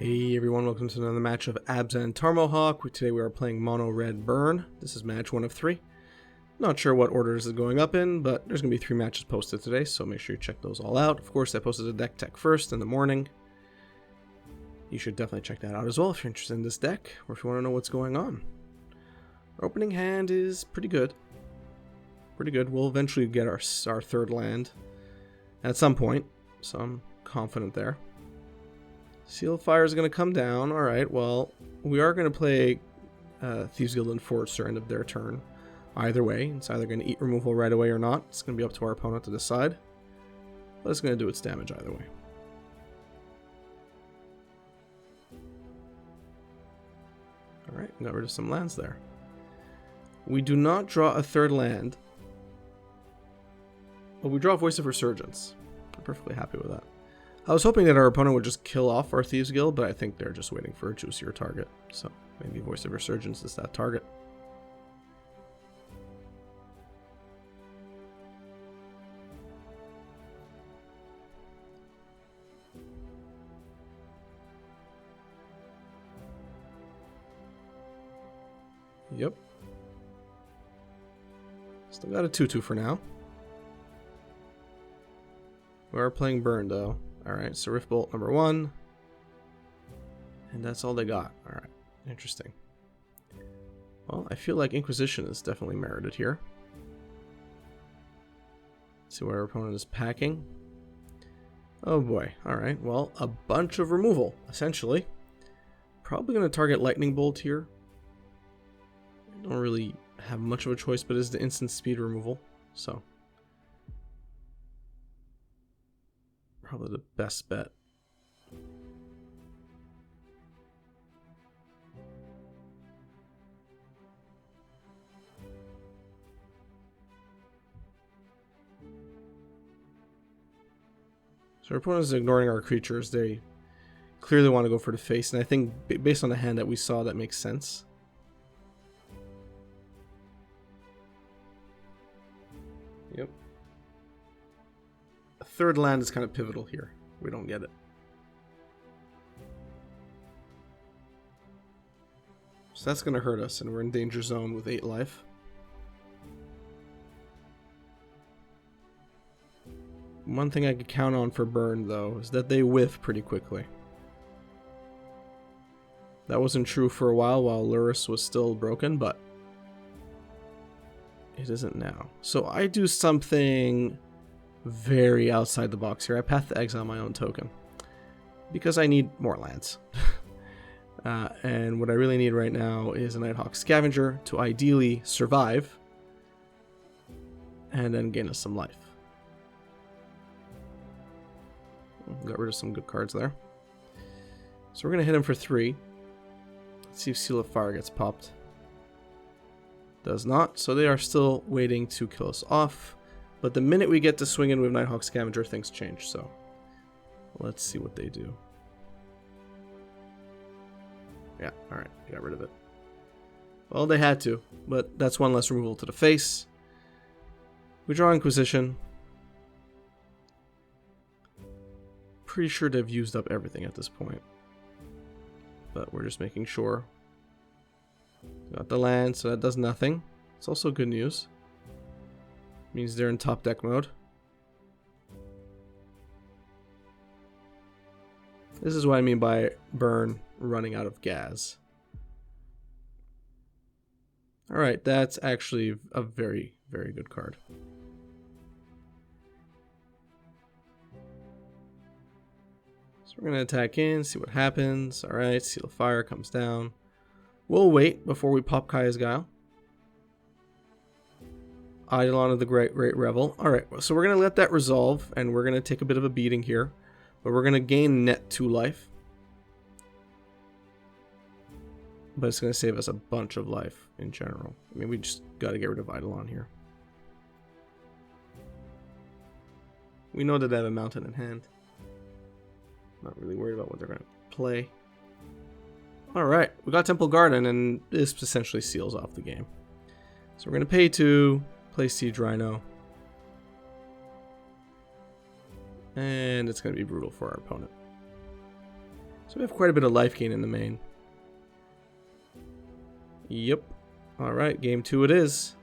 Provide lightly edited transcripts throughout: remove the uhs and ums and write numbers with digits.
Hey everyone, welcome to another match of Abzan Tarmohawk. Today we are playing Mono Red Burn. This is match 1 of 3. Not sure what order this is going up in, but there's going to be 3 matches posted today, so make sure you check those all out. Of course, I posted a deck tech first in the morning. You should definitely check that out as well if you're interested in this deck, or if you want to know what's going on. Our opening hand is pretty good. We'll eventually get our third land at some point, so I'm confident there. Seal of Fire is going to come down. Alright, well, we are going to play Thieves Guild and Forester end of their turn. Either way, it's either going to eat removal right away or not. It's going to be up to our opponent to decide. But it's going to do its damage either way. Alright, got rid of some lands there. We do not draw a third land. But we draw Voice of Resurgence. I'm perfectly happy with that. I was hoping that our opponent would just kill off our Thieves Guild, but I think they're just waiting for a juicier target. So maybe Voice of Resurgence is that target. Yep. Still got a 2/2 for now. We are playing Burn though. Alright, so Rift Bolt number 1. And that's all they got. Alright, interesting. Well, I feel like Inquisition is definitely merited here. Let's see where our opponent is packing. Oh boy. Alright, well, a bunch of removal, essentially. Probably going to target Lightning Bolt here. I don't really have much of a choice, but it's the instant speed removal, so probably the best bet. So our opponent is ignoring our creatures. They clearly want to go for the face, and I think based on the hand that we saw, that makes sense. Yep. A third land is kind of pivotal here. We don't get it. So that's going to hurt us, and we're in danger zone with 8 life. One thing I could count on for Burn, though, is that they whiff pretty quickly. That wasn't true for a while Luris was still broken, but it isn't now. So I do something very outside the box here. I path to exile my own token because I need more lands. And what I really need right now is a Nighthawk Scavenger to ideally survive and then gain us some life. Got rid of some good cards there. So we're going to hit him for 3. Let's see if Seal of Fire gets popped. Does not, so they are still waiting to kill us off. But the minute we get to swing in with Nighthawk Scavenger, things change, so let's see what they do. Yeah, alright, got rid of it. Well, they had to, but that's one less removal to the face. We draw Inquisition. Pretty sure they've used up everything at this point. But we're just making sure. Got the land, so that does nothing. It's also good news. Means they're in top deck mode. This is what I mean by Burn running out of gas. Alright, that's actually a very, very good card. So we're going to attack in, see what happens. Alright, Seal of Fire comes down. We'll wait before we pop Kaya's Guile. Eidolon of the Great Revel. Alright, so we're going to let that resolve, and we're going to take a bit of a beating here. But we're going to gain net 2 life. But it's going to save us a bunch of life in general. I mean, we just got to get rid of Eidolon here. We know that they have a mountain in hand. Not really worried about what they're going to play. Alright, we got Temple Garden, and this essentially seals off the game. So we're going to pay 2, play Siege Rhino. And it's going to be brutal for our opponent. So we have quite a bit of life gain in the main. Yep. Alright, game 2 it is.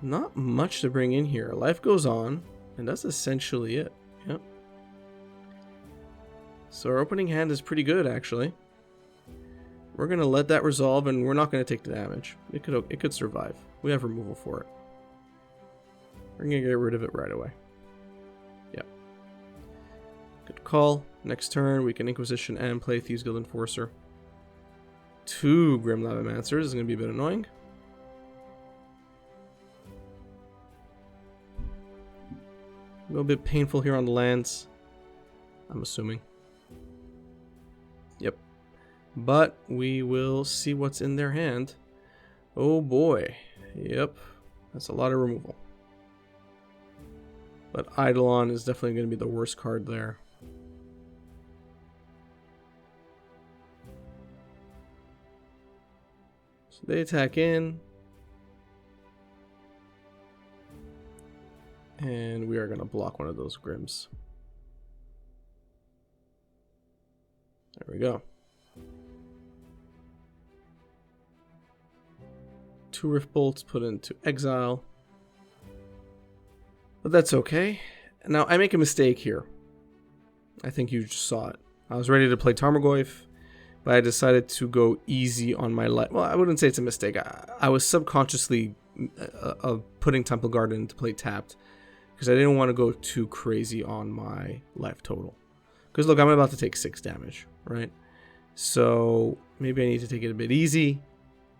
Not much to bring in here. Life goes on, and that's essentially it. Yep. So our opening hand is pretty good, actually. We're going to let that resolve, and we're not going to take the damage. It could survive. We have removal for it. We're going to get rid of it right away. Yep. Good call. Next turn, we can Inquisition and play Thieves Guild Enforcer. 2 Grim Lavamancers is going to be a bit annoying. A little bit painful here on the lands, I'm assuming. Yep. But we will see what's in their hand. Oh boy. Yep. That's a lot of removal. But Eidolon is definitely going to be the worst card there. So they attack in. And we are going to block one of those Grims. There we go. 2 Rift Bolts put into exile. But that's okay. Now, I make a mistake here. I think you just saw it. I was ready to play Tarmohawk, but I decided to go easy on my life. Well, I wouldn't say it's a mistake. I was subconsciously putting Temple Garden into play tapped, because I didn't want to go too crazy on my life total. Because look, I'm about to take 6 damage, right? So maybe I need to take it a bit easy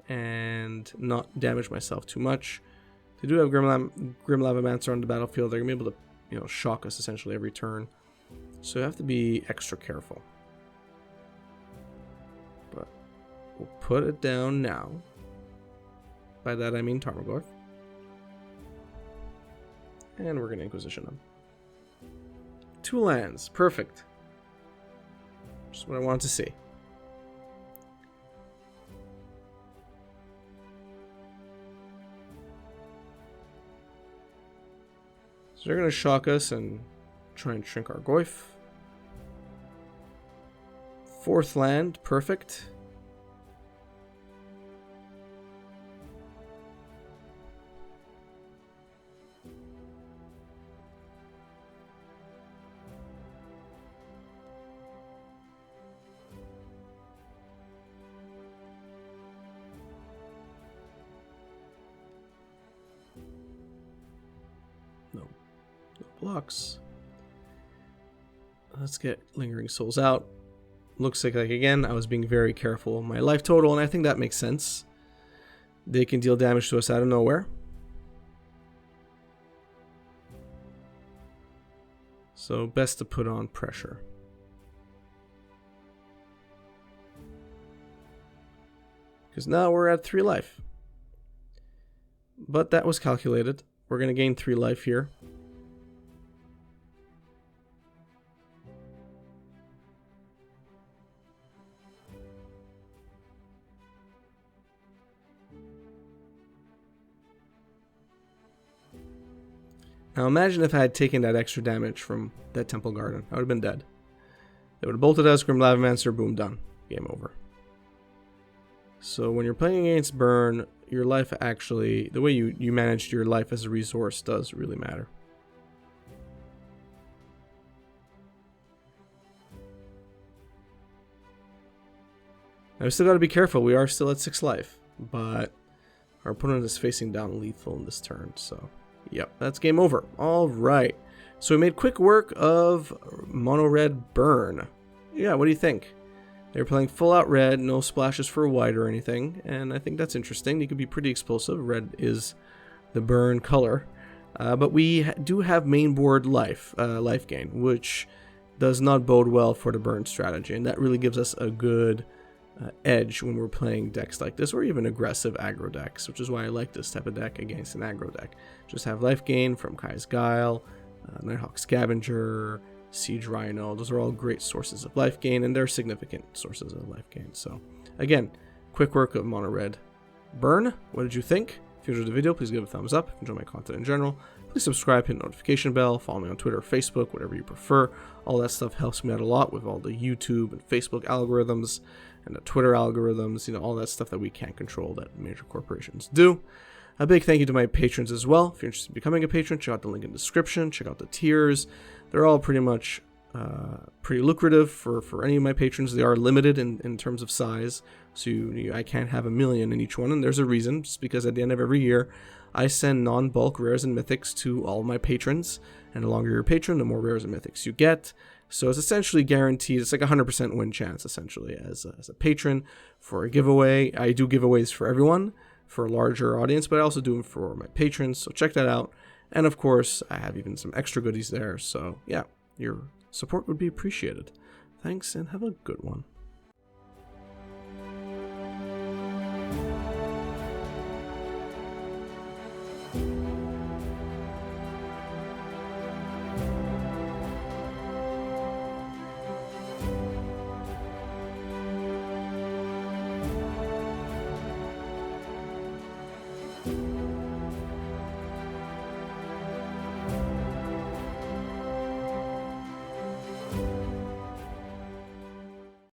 and not damage myself too much. They do have Grim Lavamancer on the battlefield. They're going to be able to, shock us essentially every turn. So you have to be extra careful. But we'll put it down now. By that I mean Tarmohawk. And we're going to Inquisition them. 2 lands. Perfect. Just what I wanted to see. So they're going to shock us and try and shrink our Goyf. 4th land. Perfect. No blocks. Let's get Lingering Souls out. Looks like again, I was being very careful on my life total, and I think that makes sense. They can deal damage to us out of nowhere. So best to put on pressure. Because now we're at 3 life. But that was calculated. We're going to gain 3 life here. Now imagine if I had taken that extra damage from that Temple Garden. I would have been dead. They would have bolted us, Grim Lavamancer, boom, done. Game over. So when you're playing against Burn, your life actually, the way you managed your life as a resource does really matter. Now we still got to be careful. We are still at 6 life, but our opponent is facing down lethal in this turn, so yep, that's game over. All right. So we made quick work of mono red Burn. Yeah, what do you think? They're playing full out red, no splashes for white or anything, and I think that's interesting. They could be pretty explosive. Red is the Burn color, but we do have main board life gain, which does not bode well for the Burn strategy, and that really gives us a good edge when we're playing decks like this, or even aggressive aggro decks, which is why I like this type of deck against an aggro deck. Just have life gain from Kai's Guile, Nighthawk Scavenger, Siege Rhino. Those are all great sources of life gain, and they're significant sources of life gain. So again, quick work of mono red Burn. What did you think? If you enjoyed the video, please give it a thumbs up. If you enjoy my content in general, please subscribe, hit the notification bell, follow me on Twitter or Facebook, whatever you prefer. All that stuff helps me out a lot with all the YouTube and Facebook algorithms and the Twitter algorithms, you know, all that stuff that we can't control that major corporations do. A big thank you to my patrons as well. If you're interested in becoming a patron, check out the link in the description, check out the tiers. They're all pretty much pretty lucrative for any of my patrons. They are limited in terms of size, so I can't have 1 million in each one, and there's a reason. Just because at the end of every year I send non-bulk rares and mythics to all my patrons, and the longer you're a patron, the more rares and mythics you get. So it's essentially guaranteed. It's like a 100% win chance essentially as a patron for a giveaway. I do giveaways for everyone, for a larger audience, but I also do them for my patrons, so check that out. And of course I have even some extra goodies there, so yeah, your support would be appreciated. Thanks, and have a good one.